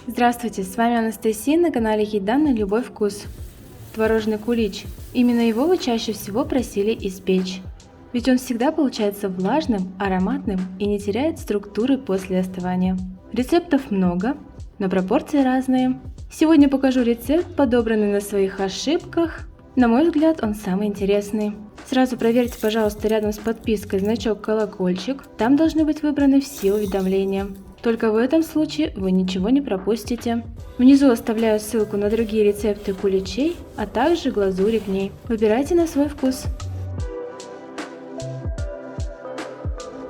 Здравствуйте, с вами Анастасия на канале Еда на любой вкус. Творожный кулич. Именно его вы чаще всего просили испечь. Ведь он всегда получается влажным, ароматным и не теряет структуры после остывания. Рецептов много, но пропорции разные. Сегодня покажу рецепт, подобранный на своих ошибках. На мой взгляд, он самый интересный. Сразу проверьте, пожалуйста, рядом с подпиской значок колокольчик. Там должны быть выбраны все уведомления. Только в этом случае вы ничего не пропустите. Внизу оставляю ссылку на другие рецепты куличей, а также глазури к ней. Выбирайте на свой вкус.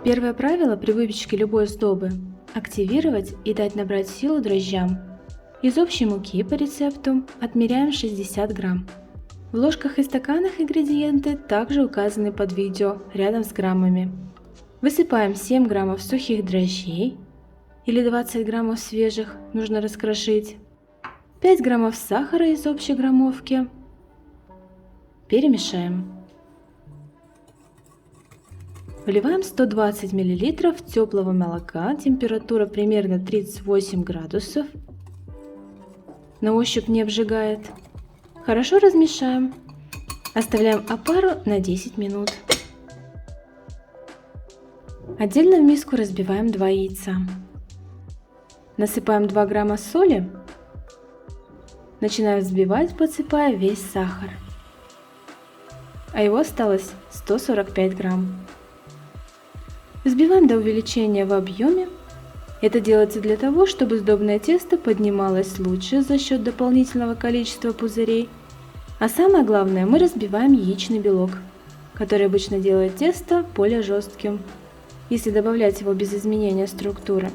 Первое правило при выпечке любой сдобы – активировать и дать набрать силу дрожжам. Из общей муки по рецепту отмеряем 60 грамм. В ложках и стаканах ингредиенты также указаны под видео рядом с граммами. Высыпаем 7 граммов сухих дрожжей или 20 граммов свежих, нужно раскрошить. 5 граммов сахара из общей граммовки. Перемешаем. Выливаем 120 мл теплого молока, температура примерно 38 градусов. На ощупь не обжигает. Хорошо размешаем. Оставляем опару на 10 минут. Отдельно в миску разбиваем 2 яйца. Насыпаем 2 грамма соли. Начинаем взбивать, подсыпая весь сахар. А его осталось 145 грамм. Взбиваем до увеличения в объеме. Это делается для того, чтобы сдобное тесто поднималось лучше за счет дополнительного количества пузырей. А самое главное, мы разбиваем яичный белок, который обычно делает тесто более жестким, если добавлять его без изменения структуры.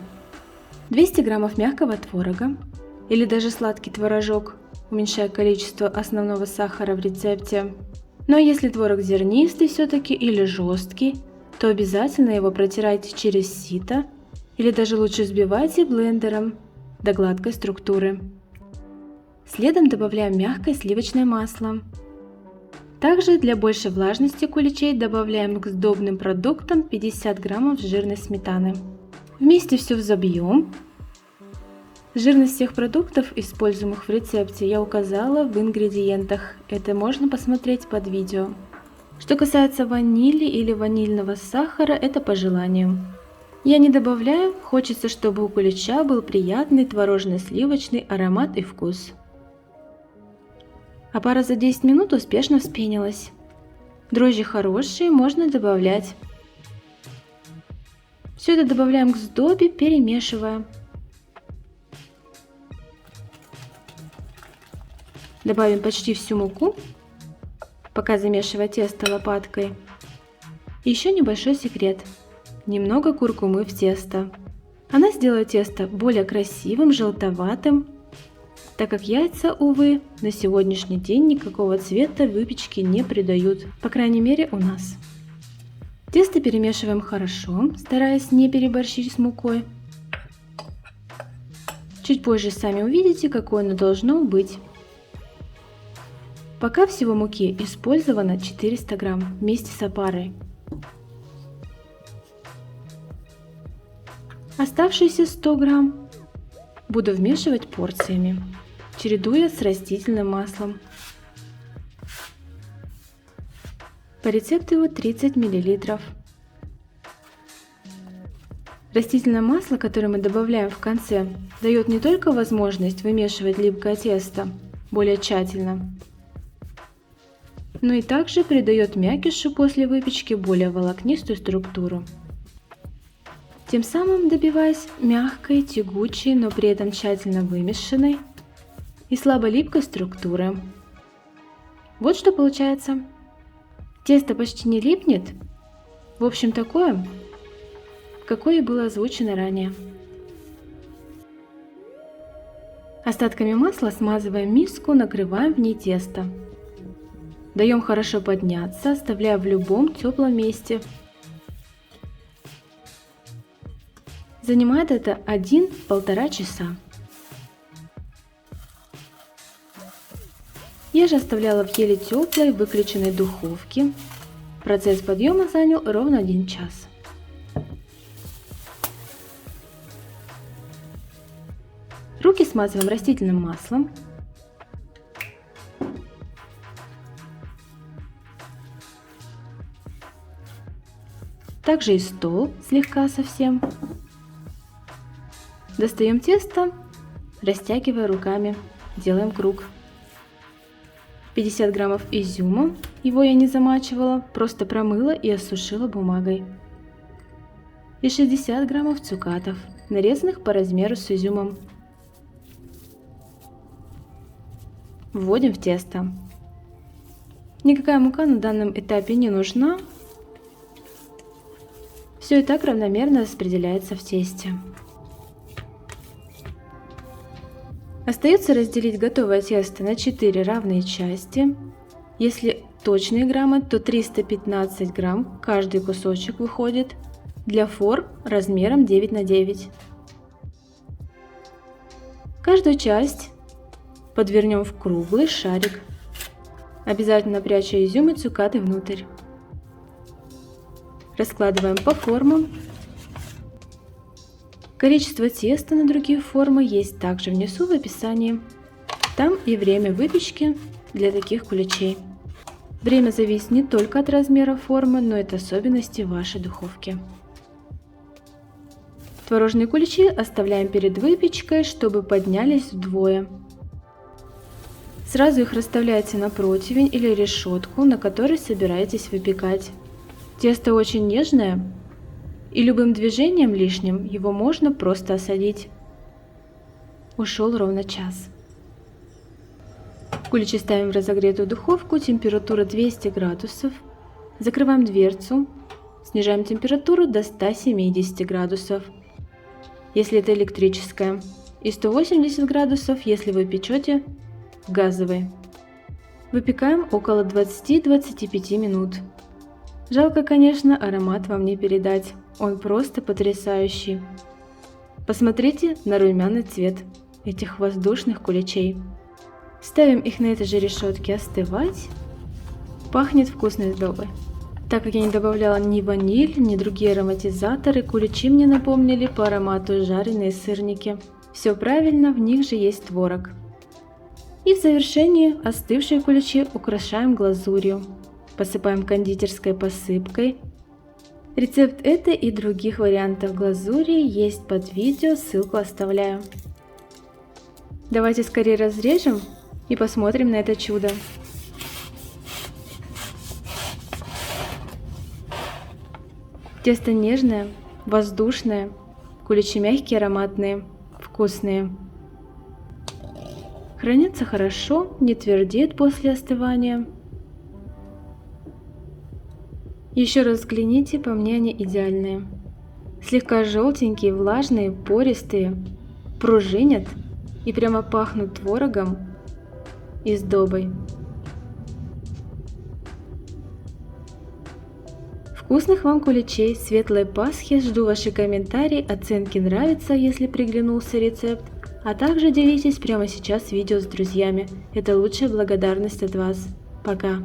200 граммов мягкого творога или даже сладкий творожок, уменьшая количество основного сахара в рецепте. Но если творог зернистый все-таки или жесткий, то обязательно его протирайте через сито или даже лучше взбивайте блендером до гладкой структуры. Следом добавляем мягкое сливочное масло. Также для большей влажности куличей добавляем к сдобным продуктам 50 граммов жирной сметаны. Вместе все взобьем. Жирность всех продуктов, используемых в рецепте, я указала в ингредиентах. Это можно посмотреть под видео. Что касается ванили или ванильного сахара, это по желанию. Я не добавляю, хочется, чтобы у кулича был приятный творожно-сливочный аромат и вкус. Опара за 10 минут успешно вспенилась. Дрожжи хорошие, можно добавлять. Все это добавляем к сдобе, перемешивая. Добавим почти всю муку, пока замешивая тесто лопаткой. И еще небольшой секрет. Немного куркумы в тесто. Она сделает тесто более красивым, желтоватым, так как яйца, увы, на сегодняшний день никакого цвета выпечке не придают, по крайней мере у нас. Тесто перемешиваем хорошо, стараясь не переборщить с мукой. Чуть позже сами увидите, какое оно должно быть. Пока всего муки использовано 400 грамм вместе с опарой. Оставшиеся 100 грамм буду вмешивать порциями, чередуя с растительным маслом. По рецепту его 30 мл. Растительное масло, которое мы добавляем в конце, дает не только возможность вымешивать липкое тесто более тщательно, но и также придает мякишу после выпечки более волокнистую структуру. Тем самым добиваясь мягкой, тягучей, но при этом тщательно вымешанной и слабо липкой структуры. Вот что получается. Тесто почти не липнет. В общем, такое, какое и было озвучено ранее. Остатками масла смазываем миску, накрываем в ней тесто. Даем хорошо подняться, оставляя в любом теплом месте. Занимает это 1–1,5 часа. Я же оставляла в еле теплой выключенной духовке. Процесс подъема занял ровно 1 час. Руки смазываем растительным маслом. Также и стол слегка совсем. Достаем тесто, растягивая руками, делаем круг. 50 граммов изюма, его я не замачивала, просто промыла и осушила бумагой. И 60 граммов цукатов, нарезанных по размеру с изюмом. Вводим в тесто. Никакая мука на данном этапе не нужна. Все и так равномерно распределяется в тесте. Остается разделить готовое тесто на 4 равные части. Если точные граммы, то 315 грамм каждый кусочек выходит. Для форм размером 9 на 9. Каждую часть подвернем в круглый шарик, обязательно пряча изюм и цукаты внутрь. Раскладываем по формам. Количество теста на другие формы есть также внизу в описании. Там и время выпечки для таких куличей. Время зависит не только от размера формы, но и от особенностей вашей духовки. Творожные куличи оставляем перед выпечкой, чтобы поднялись вдвое. Сразу их расставляйте на противень или решетку, на которой собираетесь выпекать. Тесто очень нежное, и любым движением лишним его можно просто осадить. Ушел ровно час. Куличи ставим в разогретую духовку, температура 200 градусов. Закрываем дверцу, снижаем температуру до 170 градусов, если это электрическая, и 180 градусов, если вы печете в газовой. Выпекаем около 20-25 минут. Жалко, конечно, аромат вам не передать, он просто потрясающий. Посмотрите на румяный цвет этих воздушных куличей. Ставим их на этой же решетке остывать. Пахнет вкусной сдобой. Так как я не добавляла ни ваниль, ни другие ароматизаторы, куличи мне напомнили по аромату жареные сырники. Все правильно, в них же есть творог. И в завершении остывшие куличи украшаем глазурью. Посыпаем кондитерской посыпкой. Рецепт этой и других вариантов глазури есть под видео, ссылку оставляю. Давайте скорее разрежем и посмотрим на это чудо. Тесто нежное, воздушное, куличи мягкие, ароматные, вкусные. Хранятся хорошо, не твердеют после остывания. Еще раз взгляните, по мне они идеальные. Слегка желтенькие, влажные, пористые, пружинят и прямо пахнут творогом и сдобой. Вкусных вам куличей, светлой Пасхи, жду ваши комментарии, оценки, нравится, если приглянулся рецепт, а также делитесь прямо сейчас видео с друзьями, это лучшая благодарность от вас. Пока!